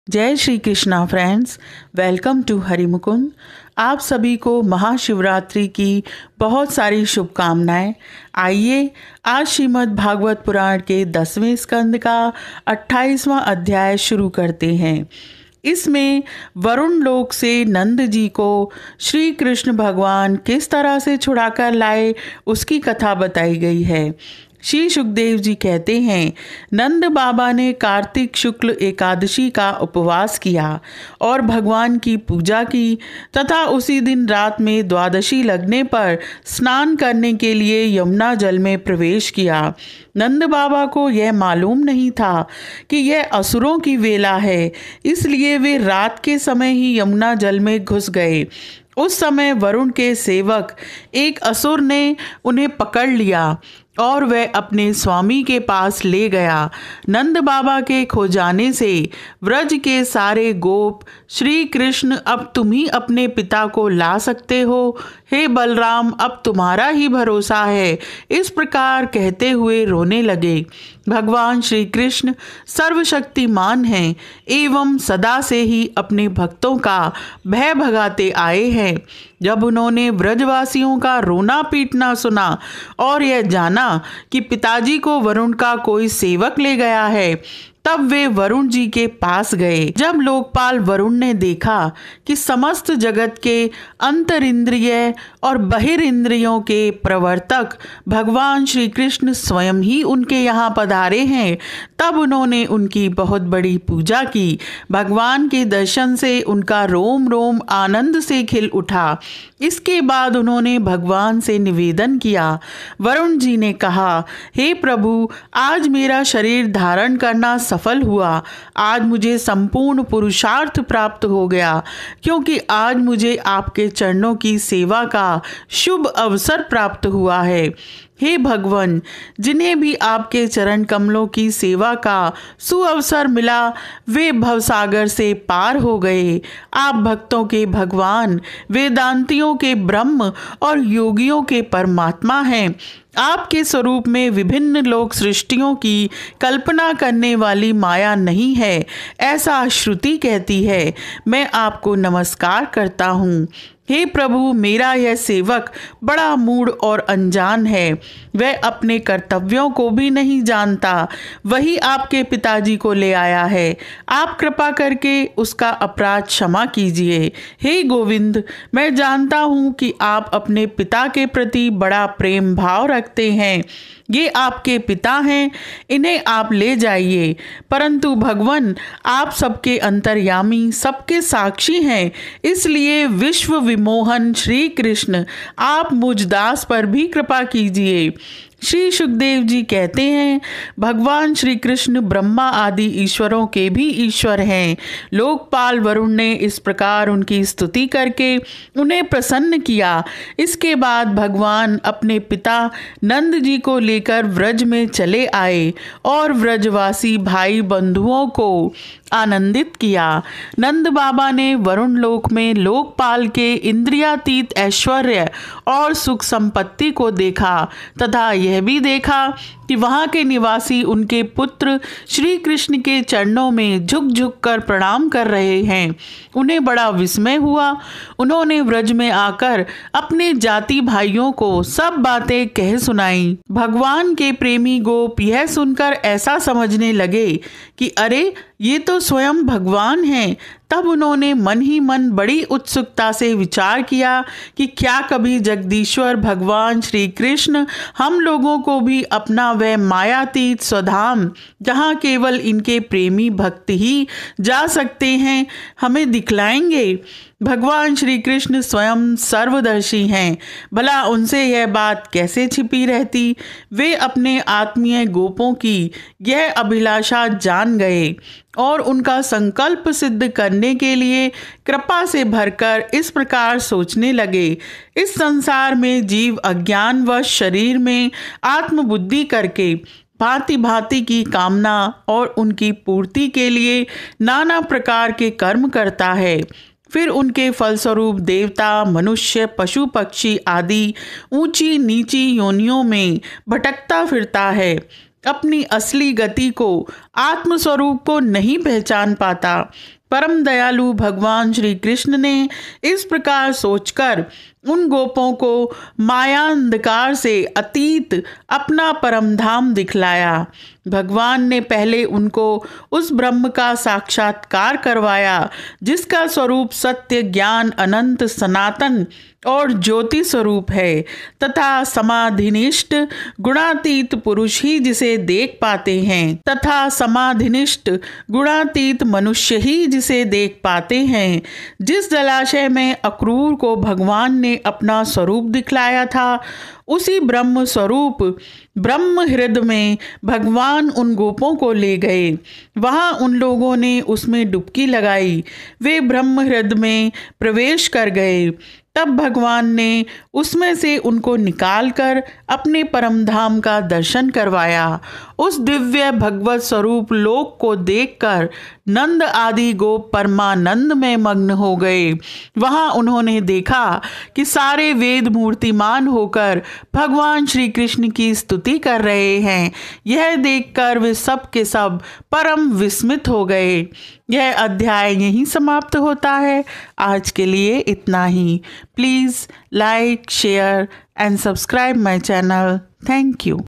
जय Shri Krishna friends, welcome to Harimukund. आप सभी को महाशिवरात्रि की बहुत सारी शुभकामनाएं। आइए आज श्रीमद् भागवत पुराण के 10वें स्कंद का 28वां अध्याय शुरू करते हैं। इसमें वरुण लोक से नंद जी को श्री कृष्ण भगवान किस तरह से छुड़ाकर लाए उसकी कथा बताई गई है। श्री सुखदेव जी कहते हैं, नंद बाबा ने कार्तिक शुक्ल एकादशी का उपवास किया और भगवान की पूजा की तथा उसी दिन रात में द्वादशी लगने पर स्नान करने के लिए यमुना जल में प्रवेश किया। नंद बाबा को यह मालूम नहीं था कि यह असुरों की वेला है, इसलिए वे रात के समय ही यमुना जल में घुस गए। उस समय वरुण के सेवक एक असुर ने उन्हें पकड़ लिया और वह अपने स्वामी के पास ले गया। नंद बाबा के खो जाने से व्रज के सारे गोप, श्री कृष्ण अब तुम ही अपने पिता को ला सकते हो, हे बलराम अब तुम्हारा ही भरोसा है, इस प्रकार कहते हुए रोने लगे। भगवान श्री कृष्ण सर्वशक्तिमान हैं एवं सदा से ही अपने भक्तों का भय भगाते आए हैं। जब उन्होंने व्रजवासियों का रोना पीटना सुना और यह जाना कि पिताजी को वरुण का कोई सेवक ले गया है, तब वे वरुण जी के पास गए। जब लोकपाल वरुण ने देखा कि समस्त जगत के अंतरिंद्रिय और बहिरिंद्रियों के प्रवर्तक भगवान श्री कृष्ण स्वयं ही उनके यहाँ पधारे हैं, तब उन्होंने उनकी बहुत बड़ी पूजा की। भगवान के दर्शन से उनका रोम रोम आनंद से खिल उठा। इसके बाद उन्होंने भगवान से निवेदन किया। वरुण जी ने कहा, हे प्रभु, आज मेरा शरीर धारण करना सफल हुआ। आज मुझे संपूर्ण पुरुषार्थ प्राप्त हो गया, क्योंकि आज मुझे आपके चरणों की सेवा का शुभ अवसर प्राप्त हुआ है। हे भगवान, जिन्हें भी आपके चरण कमलों की सेवा का सुअवसर मिला वे भवसागर से पार हो गए। आप भक्तों के भगवान, वेदांतियों के ब्रह्म और योगियों के परमात्मा हैं। आपके स्वरूप में विभिन्न लोक सृष्टियों की कल्पना करने वाली माया नहीं है, ऐसा श्रुति कहती है। मैं आपको नमस्कार करता हूँ। हे प्रभु, मेरा यह सेवक बड़ा मूढ़ और अनजान है, वह अपने कर्तव्यों को भी नहीं जानता। वही आपके पिताजी को ले आया है, आप कृपा करके उसका अपराध क्षमा कीजिए। हे गोविंद, मैं जानता हूँ कि आप अपने पिता के प्रति बड़ा प्रेम भाव रखते हैं। ये आपके पिता हैं, इन्हें आप ले जाइए। परंतु भगवान, आप सबके अंतर्यामी, सबके साक्षी हैं, इसलिए विश्व विमोहन श्री कृष्ण आप मुझ दास पर भी कृपा कीजिए। श्री सुखदेव जी कहते हैं, भगवान श्री कृष्ण ब्रह्मा आदि ईश्वरों के भी ईश्वर हैं। लोकपाल वरुण ने इस प्रकार उनकी स्तुति करके उन्हें प्रसन्न किया। इसके बाद भगवान अपने पिता नंद जी को लेकर व्रज में चले आए और व्रजवासी भाई बंधुओं को आनंदित किया। नंद बाबा ने वरुण लोक में लोकपाल के इंद्रियातीत ऐश्वर्य और सुख संपत्ति को देखा तथा यह भी देखा कि वहाँ के निवासी उनके पुत्र श्री कृष्ण के चरणों में झुक झुक कर प्रणाम कर रहे हैं। उन्हें बड़ा विस्मय हुआ। उन्होंने व्रज में आकर अपने जाति भाइयों को सब बातें कह सुनाई। भगवान के प्रेमी गोप यह सुनकर ऐसा समझने लगे कि अरे, ये तो स्वयं भगवान हैं। तब उन्होंने मन ही मन बड़ी उत्सुकता से विचार किया कि क्या कभी जगदीश्वर भगवान श्री कृष्ण हम लोगों को भी अपना वह मायातीत स्वधाम, जहाँ केवल इनके प्रेमी भक्त ही जा सकते हैं, हमें दिखलाएंगे। भगवान श्री कृष्ण स्वयं सर्वदर्शी हैं, भला उनसे यह बात कैसे छिपी रहती। वे अपने आत्मीय गोपों की यह अभिलाषा जान गए और उनका संकल्प सिद्ध करने के लिए कृपा से भरकर इस प्रकार सोचने लगे। इस संसार में जीव अज्ञानवश शरीर में आत्मबुद्धि करके भांति भांति की कामना और उनकी पूर्ति के लिए नाना प्रकार के कर्म करता है। फिर उनके फलस्वरूप देवता, मनुष्य, पशु पक्षी आदि ऊंची नीची योनियों में भटकता फिरता है। अपनी असली गति को, आत्मस्वरूप को नहीं पहचान पाता। परम दयालु भगवान श्री कृष्ण ने इस प्रकार सोचकर उन गोपों को माया अंधकार से अतीत अपना परम धाम दिखलाया। भगवान ने पहले उनको उस ब्रह्म का साक्षात्कार करवाया जिसका स्वरूप सत्य, ज्ञान, अनंत, सनातन और ज्योति स्वरूप है तथा समाधिनिष्ठ गुणातीत पुरुष ही जिसे देख पाते हैं तथा समाधिनिष्ठ गुणातीत मनुष्य ही जिसे देख पाते हैं। जिस जलाशय में अक्रूर को भगवान ने अपना स्वरूप दिखलाया था, उसी ब्रह्म स्वरूप ब्रह्म हृदय में भगवान उन गोपों को ले गए। वहां उन लोगों ने उसमें डुबकी लगाई। वे ब्रह्म हृदय में प्रवेश कर गए। तब भगवान ने उसमें से उनको निकालकर अपने परम धाम का दर्शन करवाया। उस दिव्य भगवत स्वरूप लोक को देखकर नंद आदि गोप परमानंद में मग्न हो गए। वहां उन्होंने देखा कि सारे वेद मूर्तिमान होकर भगवान श्री कृष्ण की स्तुति कर रहे हैं। यह देखकर वे सब के सब परम विस्मित हो गए। यह अध्याय यहीं समाप्त होता है। आज के लिए इतना ही। Please like, share and subscribe my channel. Thank you.